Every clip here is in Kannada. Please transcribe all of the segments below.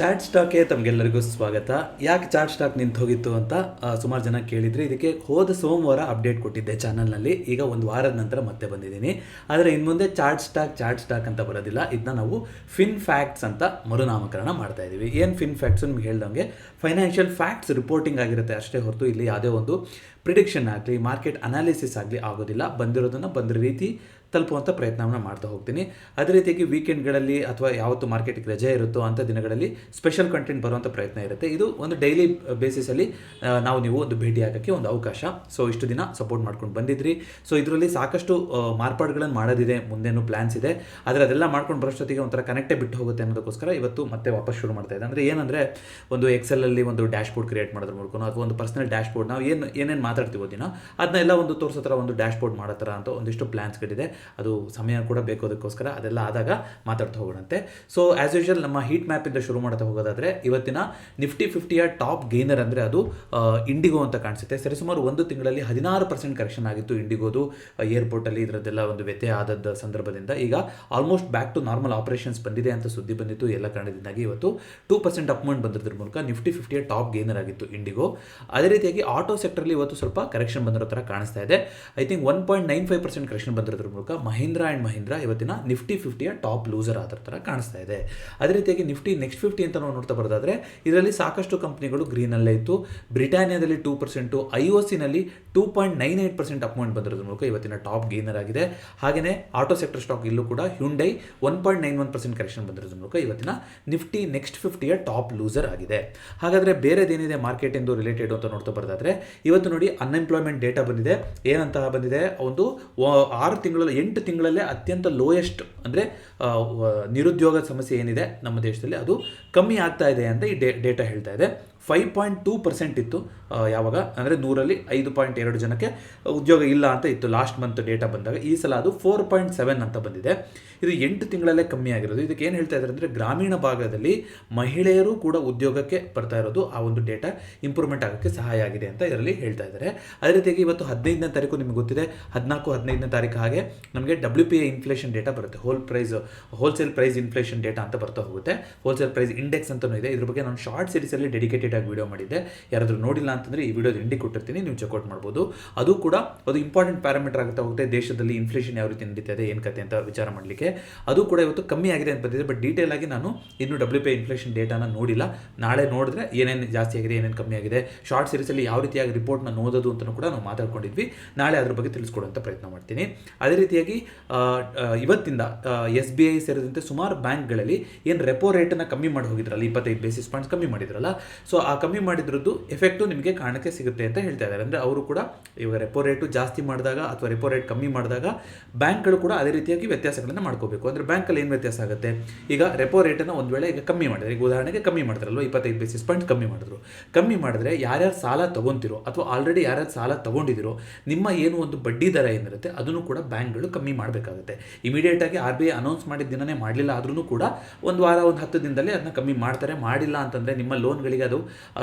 ಚಾಟ್ ಸ್ಟಾಕ್ಗೆ ತಮಗೆಲ್ಲರಿಗೂ ಸ್ವಾಗತ. ಯಾಕೆ ಚಾಟ್ ಸ್ಟಾಕ್ ನಿಂತು ಹೋಗಿತ್ತು ಅಂತ ಸುಮಾರು ಜನ ಕೇಳಿದರೆ, ಇದಕ್ಕೆ ಹೋದ ಸೋಮವಾರ ಅಪ್ಡೇಟ್ ಕೊಟ್ಟಿದ್ದೆ ಚಾನಲ್ನಲ್ಲಿ. ಈಗ ಒಂದು ವಾರದ ನಂತರ ಮತ್ತೆ ಬಂದಿದ್ದೀನಿ. ಆದರೆ ಇನ್ನು ಮುಂದೆ ಚಾಟ್ ಸ್ಟಾಕ್ ಅಂತ ಬರೋದಿಲ್ಲ. ಇದನ್ನ ನಾವು ಫಿನ್ ಫ್ಯಾಕ್ಟ್ಸ್ ಅಂತ ಮರುನಾಮಕರಣ ಮಾಡ್ತಾ ಇದ್ದೀವಿ. ಏನು ಫಿನ್ ಫ್ಯಾಕ್ಟ್ಸು ನಿಮ್ಗೆ ಹೇಳ್ದಂಗೆ ಫೈನಾನ್ಷಿಯಲ್ ಫ್ಯಾಕ್ಟ್ಸ್ ರಿಪೋರ್ಟಿಂಗ್ ಆಗಿರುತ್ತೆ ಅಷ್ಟೇ ಹೊರತು ಇಲ್ಲಿ ಯಾವುದೇ ಒಂದು ಪ್ರಿಡಿಕ್ಷನ್ ಆಗಲಿ ಮಾರ್ಕೆಟ್ ಅನಾಲಿಸಿಸ್ ಆಗಲಿ ಆಗೋದಿಲ್ಲ. ಬಂದಿರೋದನ್ನು ಬಂದಿರೋ ರೀತಿ ತಲುಪುವಂಥ ಪ್ರಯತ್ನವನ್ನು ಮಾಡ್ತಾ ಹೋಗ್ತೀನಿ. ಅದೇ ರೀತಿಯಾಗಿ ವೀಕೆಂಡ್ಗಳಲ್ಲಿ ಅಥವಾ ಯಾವತ್ತು ಮಾರ್ಕೆಟ್ಗೆ ರಜೆ ಇರುತ್ತೋ ಅಂಥ ದಿನಗಳಲ್ಲಿ ಸ್ಪೆಷಲ್ ಕಂಟೆಂಟ್ ಬರುವಂಥ ಪ್ರಯತ್ನ ಇರುತ್ತೆ. ಇದು ಒಂದು ಡೈಲಿ ಬೇಸಿಸಲ್ಲಿ ನೀವು ಒಂದು ಭೇಟಿ ಆಗೋಕ್ಕೆ ಒಂದು ಅವಕಾಶ. ಸೊ ಇಷ್ಟು ದಿನ ಸಪೋರ್ಟ್ ಮಾಡ್ಕೊಂಡು ಬಂದಿದ್ರಿ. ಸೊ ಇದರಲ್ಲಿ ಸಾಕಷ್ಟು ಮಾರ್ಪಾಡುಗಳನ್ನು ಮಾಡೋದಿದೆ, ಮುಂದೇನು ಪ್ಲ್ಯಾನ್ಸ್ ಇದೆ. ಆದರೆ ಅದೆಲ್ಲ ಮಾಡ್ಕೊಂಡು ಬರೋಷ್ಟೊತ್ತಿಗೆ ಒಂಥರ ಕನೆಕ್ಟೇ ಬಿಟ್ಟು ಹೋಗುತ್ತೆ ಅನ್ನೋದಕ್ಕೋಸ್ಕರ ಇವತ್ತು ಮತ್ತೆ ವಾಪಸ್ ಶುರು ಮಾಡ್ತಾ ಇದೆ. ಅಂದರೆ ಏನಂದರೆ, ಒಂದು ಎಕ್ಸೆಲಲ್ಲಿ ಒಂದು ಡ್ಯಾಶ್ ಬೋರ್ಡ್ ಕ್ರಿಯೇಟ್ ಮಾಡೋದ್ರ ಮೂಲಕ ಅಥವಾ ಒಂದು ಪರ್ಸನಲ್ ಡ್ಯಾಶ್ ಬೋರ್ಡ್ ನಾವು ಏನೇನು ಮಾತಾಡ್ತೀವೋ ದಿನ ಅದನ್ನೆಲ್ಲ ಒಂದು ತೋರಿಸೋ ಥರ ಒಂದು ಡ್ಯಾಶ್ ಬೋರ್ಡ್ ಮಾಡೋ ಥರ ಅಂತ ಒಂದಿಷ್ಟು ಪ್ಲ್ಯಾನ್ಸ್ಗಳಿದೆ. ಅದು ಸಮಯ ಕೂಡ ಬೇಕಾದಕ್ಕೋಸ್ಕರ ಅದೆಲ್ಲ ಆದಾಗ ಮಾತಾಡ್ತಾ ಹೋಗೋಣಂತೆ. ಸೊ ಆ್ಯಸ್ ಯೂಶುವಲ್ ನಮ್ಮ ಹೀಟ್ ಮ್ಯಾಪಿಂದ ಶುರು ಮಾಡ್ತಾ ಹೋಗೋದಾದರೆ, ಇವತ್ತಿನ ನಿಫ್ಟಿ 50ಯ ಟಾಪ್ ಗೇನರ್ ಅಂದರೆ ಅದು ಇಂಡಿಗೋ ಅಂತ ಕಾಣಿಸುತ್ತೆ. ಸರಿಸುಮಾರು ಒಂದು ತಿಂಗಳಲ್ಲಿ 16% ಕರೆಕ್ಷನ್ ಆಗಿತ್ತು ಇಂಡಿಗೋದು. ಏರ್ಪೋರ್ಟಲ್ಲಿ ಇದರದ್ದೆಲ್ಲ ಒಂದು ವ್ಯತ್ಯಯ ಆದದ್ದು ಸಂದರ್ಭದಿಂದ ಈಗ almost back to normal operations ಬಂದಿದೆ ಅಂತ ಸುದ್ದಿ ಬಂದಿತ್ತು. ಎಲ್ಲ ಕಾರಣದಿಂದಾಗಿ ಇವತ್ತು 2% ಅಪ್ಮೌಂಟ್ ಬಂದಿರೋದ್ರ ಮೂಲಕ ನಿಫ್ಟಿ 50ಯ ಟಾಪ್ ಗೇನರ್ ಆಗಿತ್ತು ಇಂಡಿಗೋ. ಅದೇ ರೀತಿಯಾಗಿ ಆಟೋ ಸೆಕ್ಟರ್ಲಿ ಇವತ್ತು ಸ್ವಲ್ಪ ಕರೆಕ್ಷನ್ ಬಂದಿರೋ ಥರ ಕಾಣಿಸ್ತಾ ಇದೆ. ಐ ಥಿಂಕ್ 1.95% ಕರೆಕ್ಷನ್ ಬಂದಿರೋದ್ರ ಮೂಲಕ ಮಹೀಂದ್ರಾ ಆ್ಯಂಡ್ ಮಹೀಂದ್ರಾ ಇವತ್ತಿನ ನಿಫ್ಟಿ 50ಯ ಟಾಪ್ ಲೂಸರ್ ಆದ ಥರ ಕಾಣಿಸ್ತಾ ಇದೆ. ಅದೇ ರೀತಿಯಾಗಿ ನಿಫ್ಟಿ ನೆಕ್ಸ್ಟ್ 50 ಅಂತ ನಾವು ನೋಡ್ತಾ ಬರೋದಾದರೆ, ಇದರಲ್ಲಿ ಸಾಕಷ್ಟು ಕಂಪ್ನಿಗಳು ಗ್ರೀನಲ್ಲೇ ಇತ್ತು. ಬ್ರಿಟಾನಿಯಾದಲ್ಲಿ 2%, ಐಒಸಿನಲ್ಲಿ 2.98% ಅಪ್ಮೌಂಟ್ ಬಂದಿರೋದ್ರ ಮೂಲಕ ಇವತ್ತಿನ ಟಾಪ್ ಗೇನರ್ ಆಗಿದೆ. ಹಾಗೆಯೇ ಆಟೋ ಸೆಕ್ಟರ್ ಸ್ಟಾಕ್ ಇಲ್ಲೂ ಕೂಡ ಹ್ಯುಂಡೈ 1.91% ಕರೆಕ್ಷನ್ ಬಂದಿರೋದ್ರ ಮೂಲಕ ಇವತ್ತಿನ ನಿಫ್ಟಿ ನೆಕ್ಸ್ಟ್ 50ಯ ಟಾಪ್ ಲೂಸರ್ ಆಗಿದೆ. ಹಾಗಾದರೆ ಬೇರೆದೇನಿದೆ ಮಾರ್ಕೆಟ್ ಎಂದು ರಿಲೇಟೆಡ್ ಅಂತ ನೋಡ್ತಾ ಬರೋದಾದರೆ, ಇವತ್ತು ನೋಡಿ ಅನ್ಎಂಪ್ಲಾಯ್ಮೆಂಟ್ ಡೇಟಾ ಬಂದಿದೆ. ಏನಂತ ಬಂದಿದೆ, ಒಂದು 8 ತಿಂಗಳಲ್ಲೇ ಅತ್ಯಂತ ಲೋಯೆಸ್ಟ್ ಅಂದರೆ ನಿರುದ್ಯೋಗ ಸಮಸ್ಯೆ ಏನಿದೆ ನಮ್ಮ ದೇಶದಲ್ಲಿ ಅದು ಕಮ್ಮಿ ಆಗ್ತಾ ಇದೆ ಅಂತ ಈ ಡೇಟಾ ಹೇಳ್ತಾ ಇದೆ. 5.2% ಇತ್ತು ಯಾವಾಗ ಅಂದರೆ 100ರಲ್ಲಿ 5.2 ಜನಕ್ಕೆ ಉದ್ಯೋಗ ಇಲ್ಲ ಅಂತ ಇತ್ತು ಲಾಸ್ಟ್ ಮಂತ್ ಡೇಟಾ ಬಂದಾಗ. ಈ ಸಲ ಅದು 4.7 ಅಂತ ಬಂದಿದೆ. ಇದು 8 ತಿಂಗಳಲ್ಲೇ ಕಮ್ಮಿ ಆಗಿರೋದು. ಇದಕ್ಕೆ ಏನು ಹೇಳ್ತಾ ಇದ್ದಾರೆ ಅಂದರೆ, ಗ್ರಾಮೀಣ ಭಾಗದಲ್ಲಿ ಮಹಿಳೆಯರು ಕೂಡ ಉದ್ಯೋಗಕ್ಕೆ ಬರ್ತಾ ಇರೋದು ಆ ಒಂದು ಡೇಟಾ ಇಂಪ್ರೂವ್ಮೆಂಟ್ ಆಗೋಕ್ಕೆ ಸಹಾಯ ಆಗಿದೆ ಅಂತ ಇದರಲ್ಲಿ ಹೇಳ್ತಾ ಇದ್ದಾರೆ. ಅದೇ ರೀತಿಯಾಗಿ ಇವತ್ತು 15ನೇ ತಾರೀಕು ನಿಮಗೆ ಗೊತ್ತಿದೆ, 14-15ನೇ ತಾರೀಕು ಹಾಗೆ ನಮಗೆ WPI ಇನ್ಫ್ಲೇಷನ್ ಡೇಟಾ ಬರುತ್ತೆ. ಹೋಲ್ಸೇಲ್ ಪ್ರೈಸ್ ಇನ್ಫ್ಲೇಷನ್ ಡೇಟಾ ಅಂತ ಬರ್ತಾ ಹೋಗುತ್ತೆ. ಹೋಲ್ಸೇಲ್ ಪ್ರೈಸ್ ಇಂಡೆಕ್ಸ್ ಅಂತಲೂ ಇದೆ. ಇದ್ರ ಬಗ್ಗೆ ನಾನು ಶಾರ್ಟ್ ಸೀರೀಸಲ್ಲಿ ಡೆಡಿಕೇಟೆಡ್ ಆಗಿ ವಿಡಿಯೋ ಮಾಡಿದ್ದೆ. ಯಾರಾದರೂ ನೋಡಿಲ್ಲ ಅಂತಂದರೆ ಈ ವಿಡಿಯೋದ ಎಂಡಿಗೆ ಕೊಟ್ಟಿರ್ತೀನಿ, ನೀವು ಚೆಕ್ಔಟ್ ಮಾಡ್ಬೋದು. ಅದು ಕೂಡ ಒಂದು ಇಂಪಾರ್ಟೆಂಟ್ ಪ್ಯಾರಾಮೀಟರ್ ಆಗುತ್ತಾ ಹೋಗುತ್ತೆ. ದೇಶದಲ್ಲಿ ಇನ್ಫ್ಲೇಷನ್ ಯಾವ ರೀತಿ ನಡೀತಾ ಇದೆ, ಏನು ಕತೆ ಅಂತ ವಿಚಾರ ಮಾಡಲಿಕ್ಕೆ. ಅದು ಕೂಡ ಇವತ್ತು ಕಮ್ಮಿ ಆಗಿದೆ ಅಂತ ಬಂದಿದೆ. ಬಟ್ ಡೀಟೇಲ್ ಆಗಿ ನಾನು ಇನ್ನೂ WPI ಇನ್ಫ್ಲೇಷನ್ ಡೇಟಾನ ನೋಡಿಲ್ಲ. ನಾಳೆ ನೋಡಿದ್ರೆ ಏನೇನು ಜಾಸ್ತಿ ಆಗಿದೆ, ಏನೇನು ಕಮ್ಮಿ ಆಗಿದೆ, ಶಾರ್ಟ್ ಸೀರೀಸಲ್ಲಿ ಯಾವ ರೀತಿಯಾಗಿ ರಿಪೋರ್ಟ್ನ ಓದೋದು ಅಂತಲೂ ಕೂಡ ನಾವು ಮಾತಾಡ್ಕೊಂಡಿದ್ವಿ. ನಾಳೆ ಅದ್ರ ಬಗ್ಗೆ ತಿಳಿಸ್ಕೊಡುವಂಥ ಪ್ರಯತ್ನ ಮಾಡ್ತೀನಿ. ಅದೇ ರೀತಿಯಾಗಿ ಇವತ್ತಿಂದ SBI ಸೇರಿದಂತೆ ಸುಮಾರು ಬ್ಯಾಂಕ್ಗಳಲ್ಲಿ ಏನು ರೆಪೋ ರೇಟನ್ನು ಕಮ್ಮಿ ಮಾಡಿ ಹೋಗಿದ್ರಲ್ಲ, 25 ಬೇಸಿಸ್ ಪಾಯಿಂಟ್ಸ್ ಕಮ್ಮಿ ಮಾಡಿದ್ರಲ್ಲ, ಸೊ ಆ ಕಮ್ಮಿ ಮಾಡಿದ್ರದ್ದು ಎಫೆಕ್ಟು ನಿಮಗೆ ಕಾರಣಕ್ಕೆ ಸಿಗುತ್ತೆ ಅಂತ ಹೇಳ್ತಾ ಇದ್ದಾರೆ. ಅಂದರೆ ಅವರು ಕೂಡ ಇವಾಗ ರೆಪೋ ರೇಟು ಜಾಸ್ತಿ ಮಾಡಿದಾಗ ಅಥವಾ ರೆಪೋ ರೇಟ್ ಕಮ್ಮಿ ಮಾಡಿದಾಗ ಬ್ಯಾಂಕ್ಗಳು ಕೂಡ ಅದೇ ರೀತಿಯಾಗಿ ವ್ಯತ್ಯಾಸಗಳನ್ನು ಮಾಡ್ಕೋಬೇಕು. ಅಂದರೆ ಬ್ಯಾಂಕಲ್ಲಿ ಏನು ವ್ಯತ್ಯಾಸ ಆಗುತ್ತೆ, ಈಗ ರೆಪೋ ರೇಟನ್ನು ಒಂದು ವೇಳೆ ಈಗ ಕಮ್ಮಿ ಮಾಡಿದ್ರೆ, ಈಗ ಉದಾಹರಣೆಗೆ ಕಮ್ಮಿ ಮಾಡಿದ್ರಲ್ವ 25 ಬೇಸಿಸ್ ಪಾಯಿಂಟ್ ಕಮ್ಮಿ ಮಾಡಿದ್ರೆ ಯಾರ್ಯಾರು ಸಾಲ ತೊಗೊತಿರೋ ಅಥವಾ ಆಲ್ರೆಡಿ ಯಾರ್ಯಾರು ಸಾಲ ತೊಗೊಂಡಿದ್ದೀರೋ ನಿಮ್ಮ ಏನು ಒಂದು ಬಡ್ಡಿ ದರ ಏನಿರುತ್ತೆ ಅದನ್ನು ಕೂಡ ಬ್ಯಾಂಕ್ಗಳು ಕಮ್ಮಿ ಮಾಡಬೇಕಾಗುತ್ತೆ. ಇಮಿಡಿಯೇಟಾಗಿ RBI ಅನೌನ್ಸ್ ಮಾಡಿದ ದಿನನೇ ಮಾಡಲಿಲ್ಲ ಆದ್ರೂ ಕೂಡ ಒಂದು ವಾರ 10 ದಿನದಲ್ಲಿ ಅದನ್ನ ಕಮ್ಮಿ ಮಾಡ್ತಾರೆ. ಮಾಡಿಲ್ಲ ಅಂತಂದರೆ ನಿಮ್ಮ ಲೋನ್ಗಳಿಗೆ ಅದು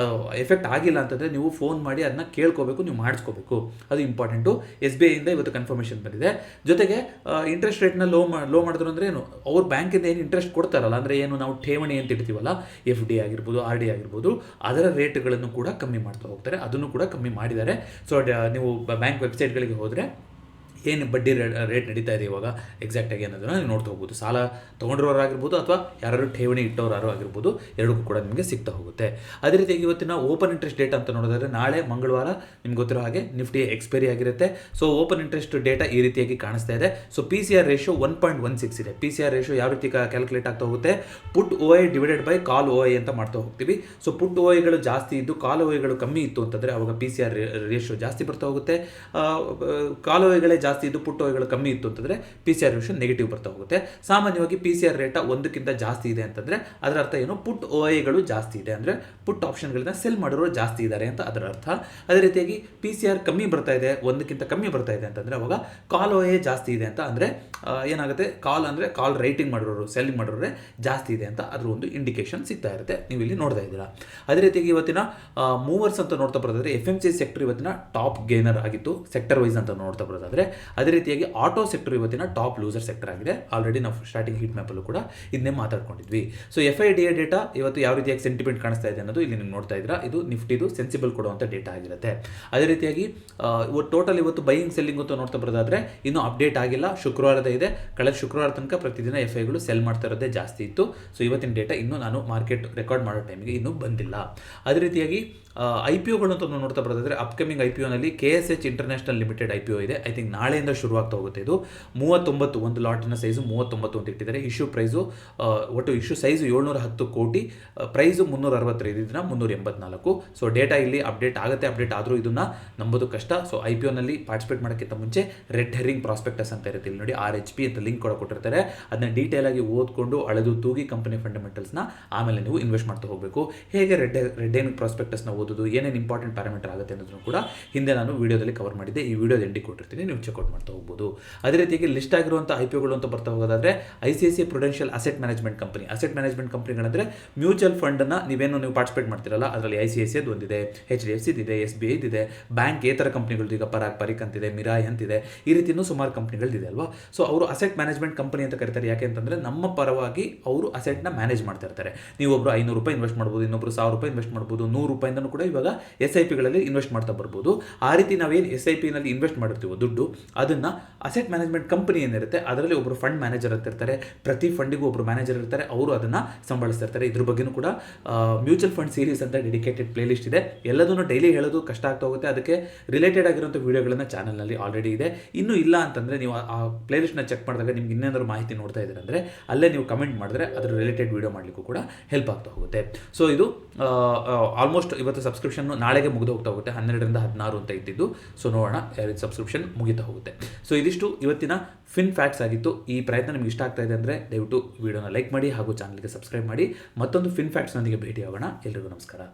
ಎಫೆಕ್ಟ್ ಆಗಿಲ್ಲ ಅಂತಂದರೆ ನೀವು ಫೋನ್ ಮಾಡಿ ಅದನ್ನ ಕೇಳ್ಕೋಬೇಕು, ನೀವು ಮಾಡಿಸ್ಕೋಬೇಕು. ಅದು ಇಂಪಾರ್ಟೆಂಟು. SBI ಇಂದ ಇವತ್ತು ಕನ್ಫರ್ಮೇಷನ್ ಬಂದಿದೆ. ಜೊತೆಗೆ ಇಂಟ್ರೆಸ್ಟ್ ರೇಟ್ನ ಲೋ ಮಾಡಿದ್ರು ಅಂದರೆ ಏನು, ಅವ್ರು ಬ್ಯಾಂಕಿಂದ ಏನು ಇಂಟ್ರೆಸ್ಟ್ ಕೊಡ್ತಾರಲ್ಲ, ಅಂದರೆ ಏನು ನಾವು ಠೇವಣಿ ಅಂತ ಇಡ್ತೀವಲ್ಲ, FD ಆಗಿರ್ಬೋದು RD ಆಗಿರ್ಬೋದು, ಅದರ ರೇಟ್ಗಳನ್ನು ಕೂಡ ಕಮ್ಮಿ ಮಾಡ್ತಾ ಹೋಗ್ತಾರೆ. ಅದನ್ನು ಕೂಡ ಕಮ್ಮಿ ಮಾಡಿದ್ದಾರೆ. ಸೊ ನೀವು ಬ್ಯಾಂಕ್ ವೆಬ್ಸೈಟ್ಗಳಿಗೆ ಹೋದರೆ ಏನು ಬಡ್ಡಿ ರೇಟ್ ನಡೀತಾ ಇದೆ ಇವಾಗ ಎಕ್ಸಾಕ್ಟಾಗಿ ಅನ್ನೋದನ್ನು ನೀವು ನೋಡ್ತಾ ಹೋಗ್ಬೋದು. ಸಾಲ ತೊಗೊಂಡಿರೋರಾಗಿರ್ಬೋದು ಅಥವಾ ಯಾರು ಠೇವಣಿ ಇಟ್ಟವರಾರು ಆಗಿರ್ಬೋದು, ಎರಡಕ್ಕೂ ಕೂಡ ನಿಮಗೆ ಸಿಗ್ತಾ ಹೋಗುತ್ತೆ. ಅದೇ ರೀತಿಯಾಗಿ ಇವತ್ತಿನ ಓಪನ್ ಇಂಟ್ರೆಸ್ಟ್ ಡೇಟಾ ಅಂತ ನೋಡೋದಾದರೆ, ನಾಳೆ ಮಂಗಳವಾರ ನಿಮ್ಗೆ ಗೊತ್ತಿರೋ ಹಾಗೆ ನಿಫ್ಟಿ ಎಕ್ಸ್ಪೈರಿ ಆಗಿರುತ್ತೆ. ಸೊ ಓಪನ್ ಇಂಟ್ರೆಸ್ಟ್ ಡೇಟಾ ಈ ರೀತಿಯಾಗಿ ಕಾಣಿಸ್ತಾ ಇದೆ. ಸೊ PCR ರೇಷಿಯೋ 1.16 ಇದೆ. PCR ರೇಷಿಯೋ ಯಾವ ರೀತಿ ಕ್ಯಾಲ್ಕುಲೇಟ್ ಆಗ್ತಾ ಹೋಗುತ್ತೆ, ಪುಟ್ OI divided by call OI ಅಂತ ಮಾಡ್ತಾ ಹೋಗ್ತೀವಿ. ಸೊ ಪುಟ್ OIಗಳು ಜಾಸ್ತಿ ಇದ್ದು ಕಾಲ್ OIಗಳು ಕಮ್ಮಿ ಇತ್ತು ಅಂತಂದರೆ ಅವಾಗ PCR ರೇಷಿಯೋ ಜಾಸ್ತಿ ಬರ್ತಾ ಹೋಗುತ್ತೆ. ಕಾಲ್ OIಗಳೇ ಜಾಸ್ತಿ ಇದ್ದು ಪುಟ್ OIಗಳು ಕಮ್ಮಿ ಇತ್ತು ಅಂತಂದರೆ PCR ರೇಷಿಯೋ ನೆಗೆಟಿವ್ ಬರ್ತಾ ಹೋಗುತ್ತೆ. ಸಾಮಾನ್ಯವಾಗಿ PCR ರೇಟ 1ಕ್ಕಿಂತ ಜಾಸ್ತಿ ಇದೆ ಅಂತಂದರೆ ಅದರ ಅರ್ಥ ಏನು, ಪುಟ್ OIಗಳು ಜಾಸ್ತಿ ಇದೆ ಅಂದರೆ ಪುಟ್ ಆಪ್ಷನ್ಗಳನ್ನ ಸೆಲ್ ಮಾಡಿರೋರು ಜಾಸ್ತಿ ಇದ್ದಾರೆ ಅಂತ ಅದರ ಅರ್ಥ. ಅದೇ ರೀತಿಯಾಗಿ PCR ಕಮ್ಮಿ ಬರ್ತಾ ಇದೆ, 1ಕ್ಕಿಂತ ಕಮ್ಮಿ ಬರ್ತಾ ಇದೆ ಅಂತಂದರೆ ಅವಾಗ ಕಾಲ್ OI ಜಾಸ್ತಿ ಇದೆ ಅಂತ. ಅಂದರೆ ಏನಾಗುತ್ತೆ, ಕಾಲ್ ಅಂದರೆ ಕಾಲ್ ರೈಟಿಂಗ್ ಮಾಡಿರೋರು, ಸೆಲ್ಲಿಂಗ್ ಮಾಡಿರೋರೆ ಜಾಸ್ತಿ ಇದೆ ಅಂತ ಅದ್ರ ಒಂದು ಇಂಡಿಕೇಶನ್ ಸಿಗ್ತಾ ಇರುತ್ತೆ. ನೀವು ಇಲ್ಲಿ ನೋಡ್ತಾ ಇದ್ದೀರಾ. ಅದೇ ರೀತಿಯಾಗಿ ಇವತ್ತಿನ ಮೂವರ್ಸ್ ಅಂತ ನೋಡ್ತಾ ಬರೋದಾದರೆ FMCG ಸೆಕ್ಟರ್ ಇವತ್ತಿನ ಟಾಪ್ ಗೇನರ್ ಆಗಿತ್ತು ಸೆಕ್ಟರ್ ವೈಸ್ ಅಂತ ನೋಡ್ತಾ ಬರೋದಾದರೆ. ಅದೇ ರೀತಿಯಾಗಿ ಆಟೋ ಸೆಕ್ಟರ್ ಇವತ್ತಿನ ಟಾಪ್ ಲೂಸರ್ ಸೆಕ್ಟರ್ ಆಗಿದೆ. ಆಲ್ರೆಡಿ ನಾವು ಸ್ಟಾರ್ಟಿಂಗ್ ಹೀಟ್ ಮ್ಯಾಪಲ್ಲೂ ಕೂಡ ಇದನ್ನೇ ಮಾತಾಡ್ಕೊಂಡಿದ್ವಿ. ಸೊ FIDA ಡೇಟಾ ಇವತ್ತು ಯಾವ ರೀತಿಯಾಗಿ ಸೆಂಟಿಮೆಂಟ್ ಕಾಣಿಸ್ತಾ ಇದೆ ಅನ್ನೋದು ಇಲ್ಲಿ ನೀವು ನೋಡ್ತಾ ಇದ್ದೀರಾ. ಇದು ನಿಫ್ಟಿದು ಸೆನ್ಸಿಬಲ್ ಕೊಡುವಂಥ ಡೇಟಾ ಆಗಿರುತ್ತೆ. ಅದೇ ರೀತಿಯಾಗಿ ಟೋಟಲ್ ಇವತ್ತು ಬೈಯಿಂಗ್ ಸೆಲ್ಲಿಂಗ್ ಅಂತ ನೋಡ್ತಾ ಬರೋದಾದ್ರೆ ಇನ್ನೂ ಅಪ್ಡೇಟ್ ಆಗಿಲ್ಲ, ಶುಕ್ರವಾರದ ಇದೆ. ಕಳೆದ ಶುಕ್ರವಾರ ತನಕ ಪ್ರತಿದಿನ FIಗಳು ಸೆಲ್ ಮಾಡ್ತಾ ಇರೋದೇ ಜಾಸ್ತಿ ಇತ್ತು. ಸೊ ಇವತ್ತಿನ ಡೇಟಾ ಇನ್ನೂ ನಾನು ಮಾರ್ಕೆಟ್ ರೆಕಾರ್ಡ್ ಮಾಡೋ ಟೈಮಿಗೆ ಇನ್ನೂ ಬಂದಿಲ್ಲ. ಅದೇ ರೀತಿಯಾಗಿ IPOಗಳು ಅಂತ ನೋಡ್ತಾ ಬರೋದಾದ್ರೆ ಅಪ್ಕಮಿಂಗ್ IPOನಲ್ಲಿ KSH ಇಂಟರ್ನ್ಯಾಷನಲ್ ಲಿಮಿಟೆಡ್ IPO ಇದೆ. ಐ ಥಿಂಕ್ ನಾಳೆಯಿಂದ ಶುರುವಾಗ್ತಾ ಹೋಗುತ್ತೆ. ಇದು 39 ಒಂದು ಲಾಟಿನ ಸೈಜು 39 ಅಂತ ಇಟ್ಟಿದ್ದಾರೆ. ಇಶ್ಯೂ ಪ್ರೈಸು ಒಟ್ಟು ಇಶ್ಯೂ ಸೈಜು 710 ಕೋಟಿ, ಪ್ರೈಸು 365 ದಿನ 384. ಸೊ ಡೇಟಾ ಇಲ್ಲಿ ಅಪ್ಡೇಟ್ ಆದರೂ ಇದನ್ನ ನಂಬೋದು ಕಷ್ಟ. ಸೊ IPOನಲ್ಲಿ ಪಾರ್ಟಿಸಿಪೇಟ್ ಮಾಡೋಕ್ಕಿಂತ ಮುಂಚೆ ರೆಡ್ ಹೆರಿಂಗ್ ಪ್ರಾಸ್ಪೆಕ್ಟಸ್ ಅಂತ ಇರುತ್ತೆ. ಇಲ್ಲಿ ನೋಡಿ RHP ಅಂತ ಲಿಂಕ್ ಕೊಟ್ಟಿರ್ತಾರೆ. ಅದನ್ನ ಡೀಟೇಲ್ ಆಗಿ ಓದ್ಕೊಂಡು ಅಳೆದು ತೂಗಿ ಕಂಪನಿ ಫಂಡಮೆಂಟಲ್ಸ್ನ ಆಮೇಲೆ ನೀವು ಇನ್ವೆಸ್ಟ್ ಮಾಡ್ತಾ ಹೋಗಬೇಕು. ಹೇಗೆ ರೆಡ್ ಹೆರಿಂಗ್ ಪ್ರಾಸ್ಪೆಕ್ಟಸ್ನ ಓದೋದು, ಏನೇನು ಇಂಪಾರ್ಟೆಂಟ್ ಪ್ಯಾರಾಮೀಟರ್ ಆಗುತ್ತೆ ಅನ್ನೋದನ್ನು ಕೂಡ ಹಿಂದೆ ನಾನು ವಿಡಿಯೋದಲ್ಲಿ ಕವರ್ ಮಾಡಿದ್ದೆ. ಈ ವಿಡಿಯೋದ ಎಂಡಿಗೆ ಕೊಟ್ಟಿರ್ತೀನಿ, ನೀವು ಚೆಕ್ಔಟ್ ಮಾಡ್ತಾ ಹೋಗ್ಬೋದು. ಅದೇ ರೀತಿಯಾಗಿ ಲಿಸ್ಟ್ ಆಗಿರುವಂಥ IPOಗಳು ಅಂತ ಬರ್ತಾ ಹೋಗೋದಾದ್ರೆ ICICI Prudential asset management company. Asset management ಕಂಪನಿಗಳಂದ್ರೆ ಮ್ಯೂಚುವಲ್ ಫಂಡನ್ನ ನೀವು ಪಾರ್ಟಿಸಿಪೇಟ್ ಮಾಡ್ತಿರಲ್ಲ, ಅದರಲ್ಲಿ ICICI ಒಂದಿದೆ, HDFC ಇದೆ, SBI ಇದೆ, ಬ್ಯಾಂಕ್ ಏತರ ಕಂಪನಿಗಳು ಈಗ ಪರಾಕ್ ಅಂತಿದೆ, ಮಿರಾಯ್ ಅಂತಿದೆ, ಈ ರೀತಿಯೂ ಸುಮಾರು ಕಂಪನಿಗಳಿದೆ ಅಲ್ವಾ. ಸೊ ಅವರು ಅಸೆಟ್ ಮ್ಯಾನೇಜ್ಮೆಂಟ್ ಕಂಪನಿ ಅಂತ ಕರೀತಾರೆ. ಯಾಕೆ ಅಂತಂದ್ರೆ ನಮ್ಮ ಪರವಾಗಿ ಅವರು ಅಸೆಟ್ನ ಮ್ಯಾನೇಜ್ ಮಾಡ್ತಾ ಇರ್ತಾರೆ. ನೀವು ಒಬ್ರು 500 ರೂಪಾಯಿ ಇನ್ವೆಸ್ಟ್ ಮಾಡ್ಬೋದು, ಇನ್ನೊಬ್ರು 1000 ರೂಪಾಯಿ ಇನ್ವೆಸ್ಟ್ ಮಾಡ್ಬೋದು, 100 ರೂಪಾಯಿಂದನೂ ಕೂಡ ಇವಾಗ SIPಗಳಲ್ಲಿ ಇನ್ವೆಸ್ಟ್ ಮಾಡ್ತಾ ಬರ್ಬೋದು. ಆ ರೀತಿ ನಾವೇನು SIPನಲ್ಲಿ ಇನ್ವೆಸ್ಟ್ ಮಾಡಿರ್ತೀವೋ ದುಡ್ಡು, ಅದನ್ನ ಅಸೆಟ್ ಮ್ಯಾನೇಜ್ಮೆಂಟ್ ಕಂಪನಿ ಏನಿರುತ್ತೆ ಅದರಲ್ಲಿ ಒಬ್ಬರು ಫಂಡ್ ಮ್ಯಾನೇಜರ್ ಅಂತ ಇರ್ತಾರೆ. ಪ್ರತಿ ಫಂಡಿಗೂ ಒಬ್ಬರು ಮ್ಯಾನೇಜರ್ ಇರ್ತಾರೆ, ಅವರು ಅದನ್ನ ಸಂಭಾಳಿಸ್ತಾ ಇರ್ತಾರೆ. ಇದ್ರ ಬಗ್ಗೆನೂ ಕೂಡ ಮ್ಯೂಚುವಲ್ ಫಂಡ್ ಸೀರೀಸ್ ಅಂತ ಡೆಡಿಕೇಟೆಡ್ ಪ್ಲೇ ಲಿಸ್ಟ್ ಇದೆ. ಎಲ್ಲದನ್ನು ಡೈಲಿ ಹೇಳೋದು ಕಷ್ಟ ಆಗ್ತಾ ಹೋಗುತ್ತೆ. ಅದಕ್ಕೆ ರಿಲೇಟೆಡ್ ಆಗಿರುವಂಥ ವಿಡಿಯೋಗಳನ್ನ ಚಾನಲ್ನಲ್ಲಿ ಆಲ್ರೆಡಿ ಇದೆ. ಇನ್ನೂ ಇಲ್ಲ ಅಂತಂದರೆ ನೀವು ಆ ಪ್ಲೇ ಲಿಸ್ಟ್ನ ಚೆಕ್ ಮಾಡಿದಾಗ ನಿಮ್ಗೆ ಇನ್ನೇನಾದ್ರು ಮಾಹಿತಿ ನೋಡ್ತಾ ಇದ್ದಾರೆ ಅಂದರೆ ಅಲ್ಲೇ ನೀವು ಕಮೆಂಟ್ ಮಾಡಿದ್ರೆ ಅದರ ರಿಲೇಟೆಡ್ ವಿಡಿಯೋ ಮಾಡಲಿಕ್ಕೂ ಕೂಡ ಹೆಲ್ಪ್ ಆಗ್ತಾ ಹೋಗುತ್ತೆ. ಸೊ ಇದು ಆಲ್ಮೋಸ್ಟ್ ಇವತ್ತು ಸಬ್ಸ್ಕ್ರಿಪ್ಷನ್ ನಾಳೆಗೆ ಮುಗಿದು ಹೋಗ್ತಾ ಹೋಗುತ್ತೆ. 12ರಿಂದ 16 ಅಂತ ಇಟ್ಟಿದ್ದು. ಸೊ ನೋಡೋಣ ಸಬ್ಸ್ಕ್ರಿಪ್ಷನ್ ಮುಗಿತಾ ಹೋಗುತ್ತೆ. ಸೊ ಇದಿಷ್ಟು ಇವತ್ತಿನ ಫಿನ್ ಫ್ಯಾಕ್ಟ್ಸ್ ಆಗಿತ್ತು. ಈ ಪ್ರಯತ್ನ ನಿಮ್ಗೆ ಇಷ್ಟ ಆಗ್ತಾ ಇದೆ ಅಂದರೆ ದಯವಿಟ್ಟು ವಿಡಿಯೋನ ಲೈಕ್ ಮಾಡಿ ಹಾಗೂ ಚಾನಲ್ಗೆ ಸಬ್ಸ್ಕ್ರೈಬ್ ಮಾಡಿ. ಮತ್ತೊಂದು ಫಿನ್ ಫ್ಯಾಕ್ಟ್ಸ್ನೊಂದಿಗೆ ಭೇಟಿ ಆಗೋಣ. ಎಲ್ರಿಗೂ ನಮಸ್ಕಾರ.